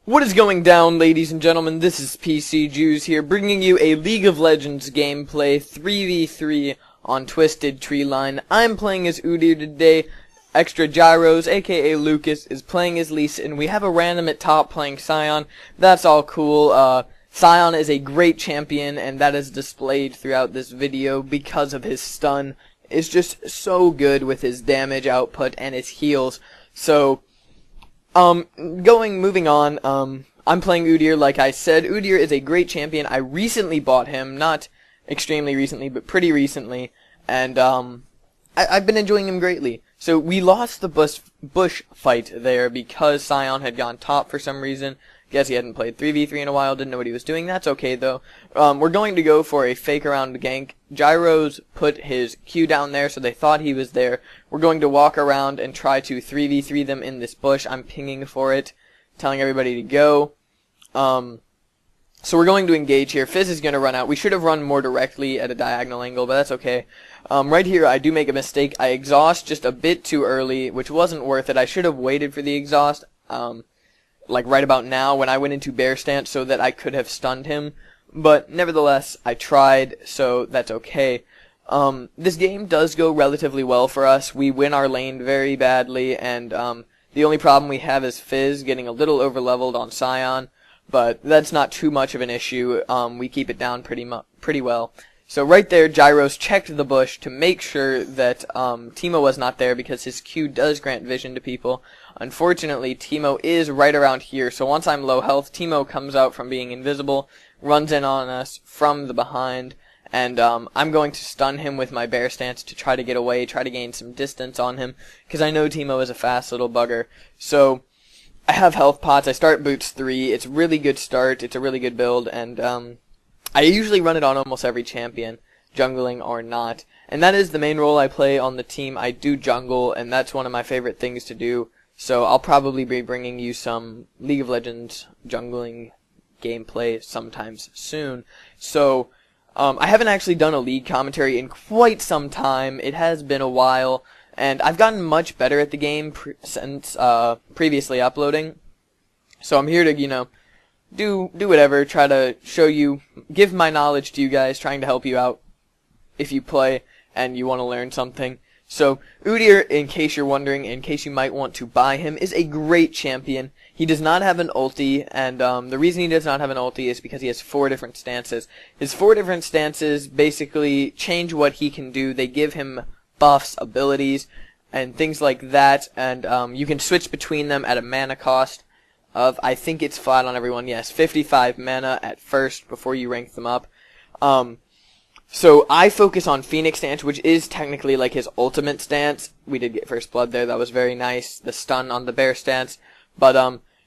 What is going down, ladies and gentlemen? This is PCJews here, bringing you a League of Legends gameplay 3v3 on Twisted Treeline. I'm playing as Udyr today. Extra Gyros, aka Lucas, is playing as Lisa, and we have a random at top playing Sion. That's all cool. Sion is a great champion, and that is displayed throughout this video because of his stun. It's just so good with his damage output and his heals. So, moving on, I'm playing Udyr, like I said. Udyr is a great champion. I recently bought him, not extremely recently, but pretty recently, and, I've been enjoying him greatly. So, we lost the bush fight there because Sion had gone top for some reason. Guess he hadn't played 3v3 in a while, didn't know what he was doing. That's okay, though. We're going to go for a fake around gank. Gyros put his Q down there, so they thought he was there. We're going to walk around and try to 3v3 them in this bush. I'm pinging for it, telling everybody to go. So we're going to engage here. Fizz is going to run out. We should have run more directly at a diagonal angle, but that's okay. Right here, I do make a mistake. I exhaust just a bit too early, which wasn't worth it. I should have waited for the exhaust. Like right about now when I went into bear stance so that I could have stunned him. But nevertheless, I tried, so that's okay. This game does go relatively well for us. We win our lane very badly, and the only problem we have is Fizz getting a little overleveled on Sion, but that's not too much of an issue. We keep it down pretty well. So right there, Gyros checked the bush to make sure that Teemo was not there because his Q does grant vision to people. Unfortunately, Teemo is right around here, so once I'm low health, Teemo comes out from being invisible, runs in on us from the behind, and I'm going to stun him with my bear stance to try to get away, try to gain some distance on him, because I know Teemo is a fast little bugger. So I have health pots, I start boots 3, it's a really good start, it's a really good build, and I usually run it on almost every champion, jungling or not. And that is the main role I play on the team. I do jungle, and that's one of my favorite things to do. So I'll probably be bringing you some League of Legends jungling gameplay sometimes soon. So I haven't actually done a League commentary in quite some time. It has been a while, and I've gotten much better at the game since previously uploading. So I'm here to, you know, do whatever, try to show you, give my knowledge to you guys, trying to help you out if you play and you want to learn something. So, Udyr, in case you're wondering, in case you might want to buy him, is a great champion. He does not have an ulti, and the reason he does not have an ulti is because he has 4 different stances. His 4 different stances basically change what he can do. They give him buffs, abilities, and things like that, and you can switch between them at a mana cost of, I think it's flat on everyone, yes, 55 mana at first before you rank them up. So I focus on Pheonix stance, which is technically like his ultimate stance. We did get first blood there, that was very nice. The stun on the bear stance. But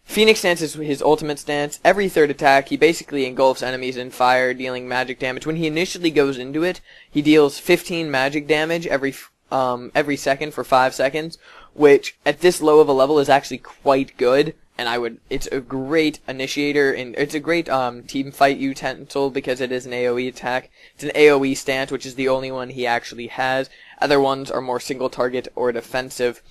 Pheonix stance is his ultimate stance. Every third attack, he basically engulfs enemies in fire, dealing magic damage. When he initially goes into it, he deals 15 magic damage every second for 5 seconds, which at this low of a level is actually quite good. And it's a great initiator, and it's a great team fight utensil because it is an AoE attack. It's an AoE stance, which is the only one he actually has. Other ones are more single target or defensive.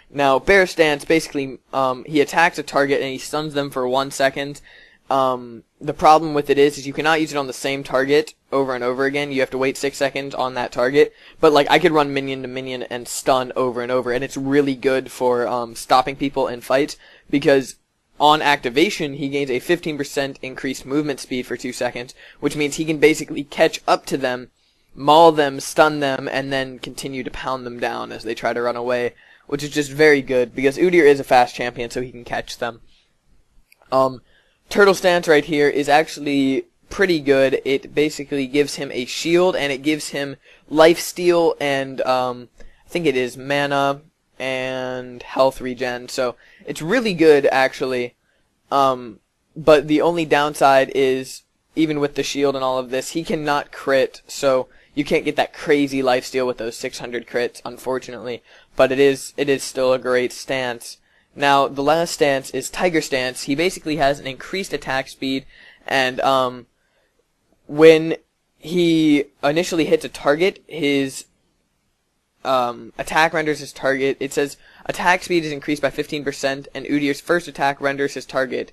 Now, bear stance, basically, he attacks a target and he stuns them for 1 second. The problem with it is you cannot use it on the same target over and over again. You have to wait 6 seconds on that target. But, like, I could run minion to minion and stun over and over, and it's really good for stopping people in fights because on activation, he gains a 15% increased movement speed for 2 seconds, which means he can basically catch up to them, maul them, stun them, and then continue to pound them down as they try to run away, which is just very good, because Udyr is a fast champion, so he can catch them. Turtle stance right here is actually pretty good. It basically gives him a shield, and it gives him lifesteal, and I think it is mana and health regen, so it's really good actually. But the only downside is, even with the shield and all of this, he cannot crit, so you can't get that crazy lifesteal with those 600 crits, unfortunately. But it is still a great stance. Now, the last stance is Tiger Stance. He basically has an increased attack speed, and when he initially hits a target, his attack renders his target. It says attack speed is increased by 15%, and Udyr's first attack renders his target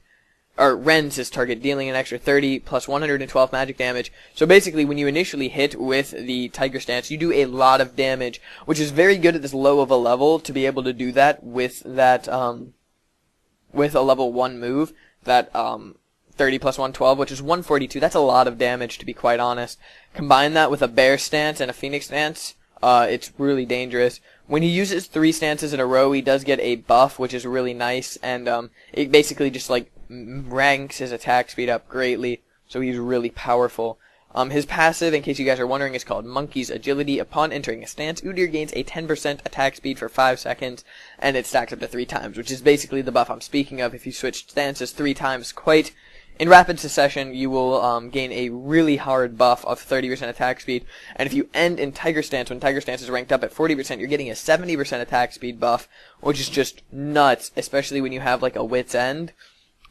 or rends his target, dealing an extra 30 plus 112 magic damage. So basically, when you initially hit with the Tiger Stance, you do a lot of damage, which is very good at this low of a level to be able to do that with that, with a level 1 move, that, 30 plus 112, which is 142. That's a lot of damage, to be quite honest. Combine that with a Bear Stance and a Pheonix Stance, it's really dangerous. When he uses 3 stances in a row, he does get a buff, which is really nice, and it basically just like ranks his attack speed up greatly, so he's really powerful. His passive, in case you guys are wondering, is called Monkey's Agility. Upon entering a stance, Udyr gains a 10% attack speed for 5 seconds, and it stacks up to 3 times, which is basically the buff I'm speaking of. If you switch stances 3 times quite in rapid succession, you will gain a really hard buff of 30% attack speed. And if you end in Tiger Stance, when Tiger Stance is ranked up at 40%, you're getting a 70% attack speed buff, which is just nuts, especially when you have like a Wit's End.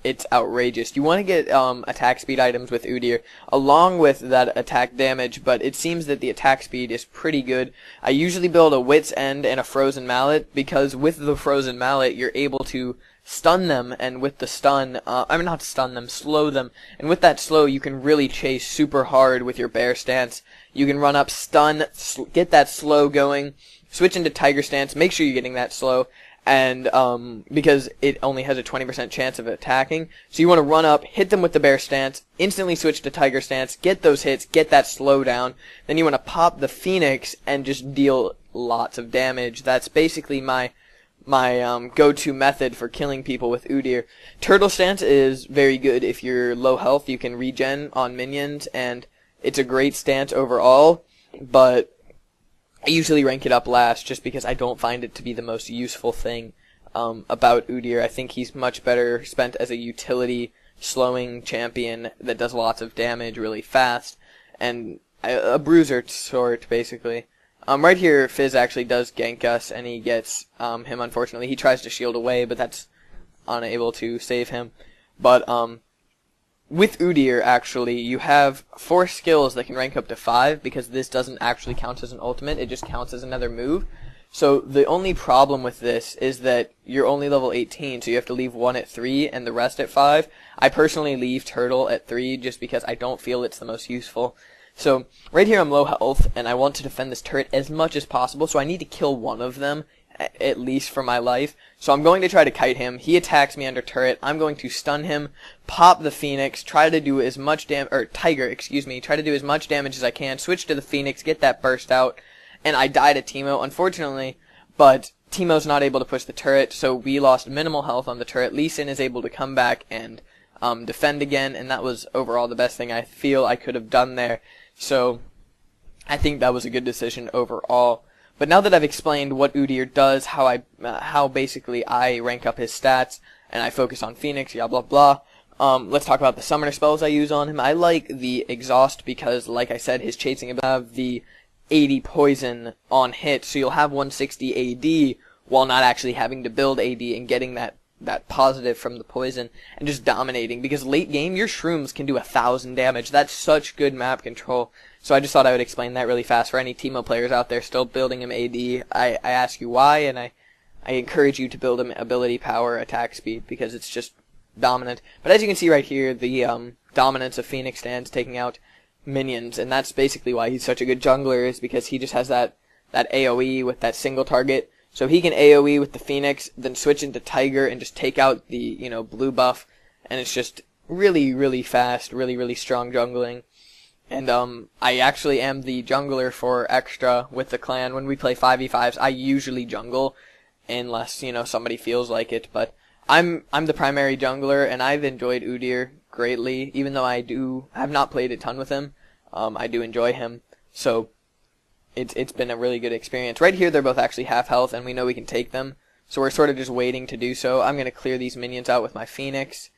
It's outrageous. You want to get attack speed items with Udyr, along with that attack damage, but it seems that the attack speed is pretty good. I usually build a Wit's End and a Frozen Mallet, because with the Frozen Mallet, you're able to stun them, and with the stun, not stun them, slow them, and with that slow, you can really chase super hard with your Bear Stance. You can run up, stun, get that slow going, switch into Tiger Stance, make sure you're getting that slow, and, because it only has a 20% chance of attacking, so you want to run up, hit them with the Bear Stance, instantly switch to Tiger Stance, get those hits, get that slow down, then you want to pop the Pheonix and just deal lots of damage. That's basically my go-to method for killing people with Udyr. Turtle Stance is very good if you're low health. You can regen on minions, and it's a great stance overall, but I usually rank it up last just because I don't find it to be the most useful thing about Udyr. I think he's much better spent as a utility slowing champion that does lots of damage really fast, and a bruiser sort, basically. Right here, Fizz actually does gank us, and he gets him, unfortunately. He tries to shield away, but that's unable to save him. But with Udyr, actually, you have 4 skills that can rank up to 5, because this doesn't actually count as an ultimate, it just counts as another move. So the only problem with this is that you're only level 18, so you have to leave 1 at 3 and the rest at 5. I personally leave Turtle at 3 just because I don't feel it's the most useful. So, right here I'm low health, and I want to defend this turret as much as possible, so I need to kill one of them, at least for my life. So I'm going to try to kite him. He attacks me under turret. I'm going to stun him, pop the Pheonix, try to do as much Tiger, try to do as much damage as I can, switch to the Pheonix, get that burst out, and I die to Teemo, unfortunately, but Teemo's not able to push the turret, so we lost minimal health on the turret. Lee Sin is able to come back and defend again, and that was overall the best thing I feel I could have done there. So, I think that was a good decision overall. But now that I've explained what Udyr does, how basically I rank up his stats, and I focus on Pheonix, blah blah, let's talk about the summoner spells I use on him. I like the Exhaust because, like I said, his chasing ability have the 80 poison on hit, so you'll have 160 AD while not actually having to build AD and getting that positive from the poison and just dominating, because late game your shrooms can do 1,000 damage. That's such good map control. So I just thought I would explain that really fast for any Teemo players out there still building him AD. I ask you why, and I encourage you to build him ability, power, attack speed, because it's just dominant. But as you can see right here, the dominance of Pheonix stands taking out minions, and that's basically why he's such a good jungler, is because he just has that AoE with that single target. So he can AoE with the Pheonix, then switch into Tiger and just take out the, blue buff, and it's just really, really fast, really, really strong jungling. And I actually am the jungler for extra with the clan. When we play 5v5s, I usually jungle, unless, somebody feels like it, but I'm the primary jungler, and I've enjoyed Udyr greatly, even though I have not played a ton with him. I do enjoy him, so it's been a really good experience. Right here, they're both actually half health, and we know we can take them, so we're sort of just waiting to do so. I'm going to clear these minions out with my Pheonix.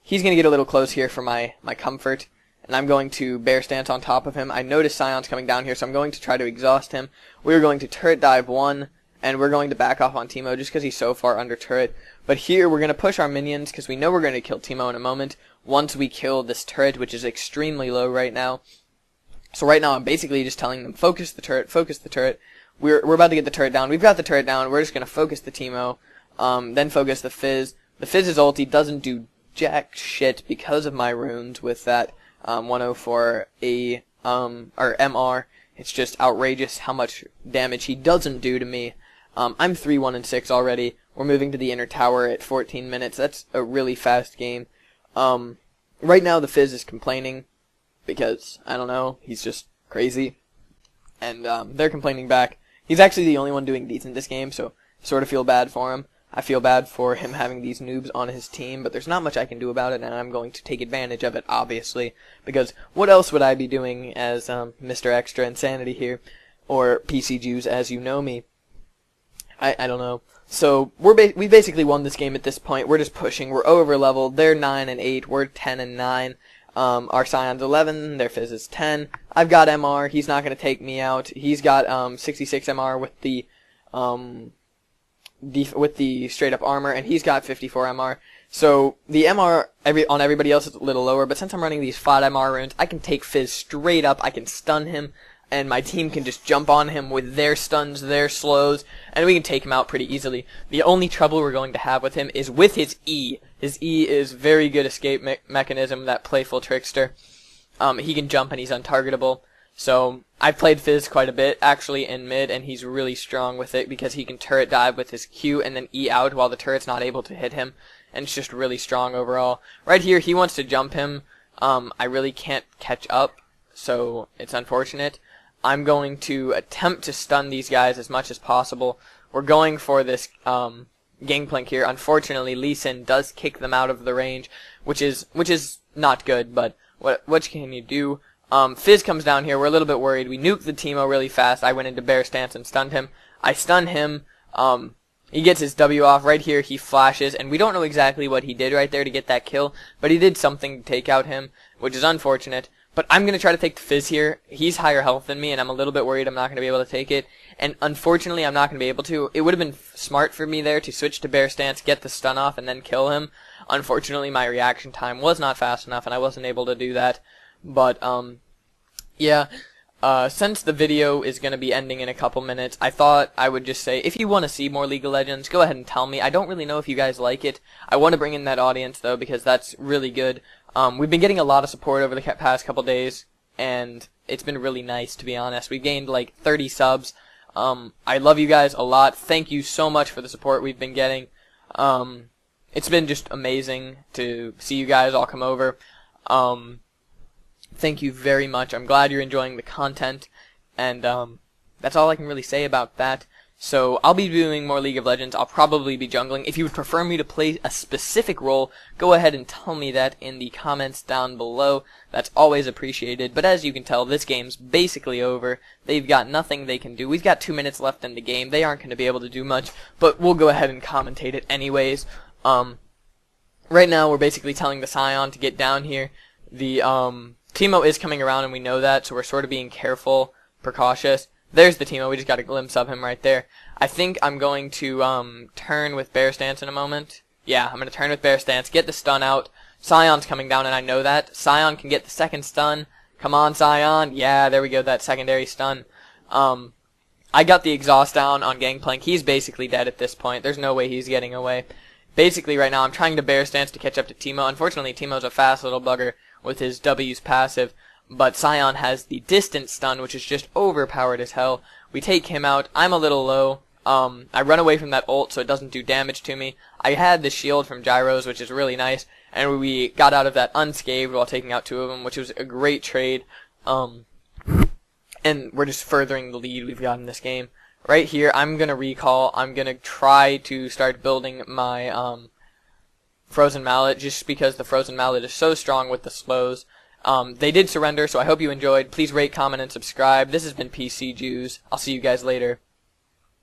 He's going to get a little close here for my comfort, and I'm going to Bear Stance on top of him. I notice Scion's coming down here, so I'm going to try to exhaust him. We're going to turret dive 1, and we're going to back off on Teemo just because he's so far under turret. But here, we're going to push our minions, because we know we're going to kill Teemo in a moment, once we kill this turret, which is extremely low right now. So right now, I'm basically just telling them, focus the turret, focus the turret. We're about to get the turret down. We've got the turret down. We're just going to focus the Teemo, then focus the Fizz. The Fizz's ulti doesn't do jack shit because of my runes with that 104A or MR. It's just outrageous how much damage he doesn't do to me. I'm 3-1-6 already. We're moving to the inner tower at 14 minutes. That's a really fast game. Right now the Fizz is complaining because, I don't know, he's just crazy. And they're complaining back. He's actually the only one doing decent this game, so sort of feel bad for him. I feel bad for him having these noobs on his team, but there's not much I can do about it, and I'm going to take advantage of it, obviously, because what else would I be doing as Mr. Extra Insanity here, or PCJews as you know me? I don't know. So we basically won this game at this point. We're just pushing. We're over leveled. They're 9 and 8. We're 10 and 9. Our Scion's 11. Their Fizz is 10. I've got MR. He's not going to take me out. He's got 66 MR with the straight up armor, and he's got 54 MR. So the MR on everybody else is a little lower, but since I'm running these 5 MR runes, I can take Fizz straight up. I can stun him, and my team can just jump on him with their stuns, their slows, and we can take him out pretty easily. The only trouble we're going to have with him is with his E. His E is very good escape mechanism, that playful trickster. He can jump and he's untargetable. So I've played Fizz quite a bit, actually, in mid, and he's really strong with it because he can turret dive with his Q and then E out while the turret's not able to hit him, and it's just really strong overall. Right here, he wants to jump him. I really can't catch up, so it's unfortunate. I'm going to attempt to stun these guys as much as possible. We're going for this gangplank here. Unfortunately, Lee Sin does kick them out of the range, which is not good, but what can you do? Fizz comes down here. We're a little bit worried. We nuked the Teemo really fast. I went into bear stance and stunned him. I stun him. He gets his W off. Right here, he flashes, and we don't know exactly what he did right there to get that kill, but he did something to take out him, which is unfortunate. But I'm going to try to take the Fizz here. He's higher health than me, and I'm a little bit worried I'm not going to be able to take it. And unfortunately, I'm not going to be able to. It would have been smart for me there to switch to bear stance, get the stun off, and then kill him. Unfortunately, my reaction time was not fast enough, and I wasn't able to do that. But, yeah, since the video is going to be ending in a couple minutes, I thought I would just say, if you want to see more League of Legends, go ahead and tell me. I don't really know if you guys like it. I want to bring in that audience, though, because that's really good. We've been getting a lot of support over the past couple days, and it's been really nice, to be honest. We've gained, like, 30 subs. I love you guys a lot. Thank you so much for the support we've been getting. It's been just amazing to see you guys all come over. Thank you very much. I'm glad you're enjoying the content, and that's all I can really say about that. So I'll be doing more League of Legends. I'll probably be jungling. If you would prefer me to play a specific role, go ahead and tell me that in the comments down below. That's always appreciated. But as you can tell, this game's basically over. They've got nothing they can do. We've got 2 minutes left in the game. They aren't going to be able to do much, but we'll go ahead and commentate it anyways. Right now, we're basically telling the Scion to get down here. The Teemo is coming around, and we know that, so we're sort of being careful, precautious. There's the Teemo. We just got a glimpse of him right there. I think I'm going to turn with bear stance in a moment. Yeah, I'm going to turn with bear stance, get the stun out. Scion's coming down, and I know that. Scion can get the second stun. Come on, Scion. Yeah, there we go, that secondary stun. I got the exhaust down on Gangplank. He's basically dead at this point. There's no way he's getting away. Basically, right now, I'm trying to bear stance to catch up to Teemo. Unfortunately, Teemo's a fast little bugger with his W's passive. But Scion has the distant stun, which is just overpowered as hell. We take him out. I'm a little low. I run away from that ult so it doesn't do damage to me. I had the shield from Gyros, which is really nice. And we got out of that unscathed while taking out 2 of them, which was a great trade. And we're just furthering the lead we've got in this game. Right here, I'm going to recall. I'm going to try to start building my Frozen Mallet, just because the Frozen Mallet is so strong with the slows. They did surrender, so I hope you enjoyed. Please rate, comment, and subscribe. This has been PCJews. I'll see you guys later.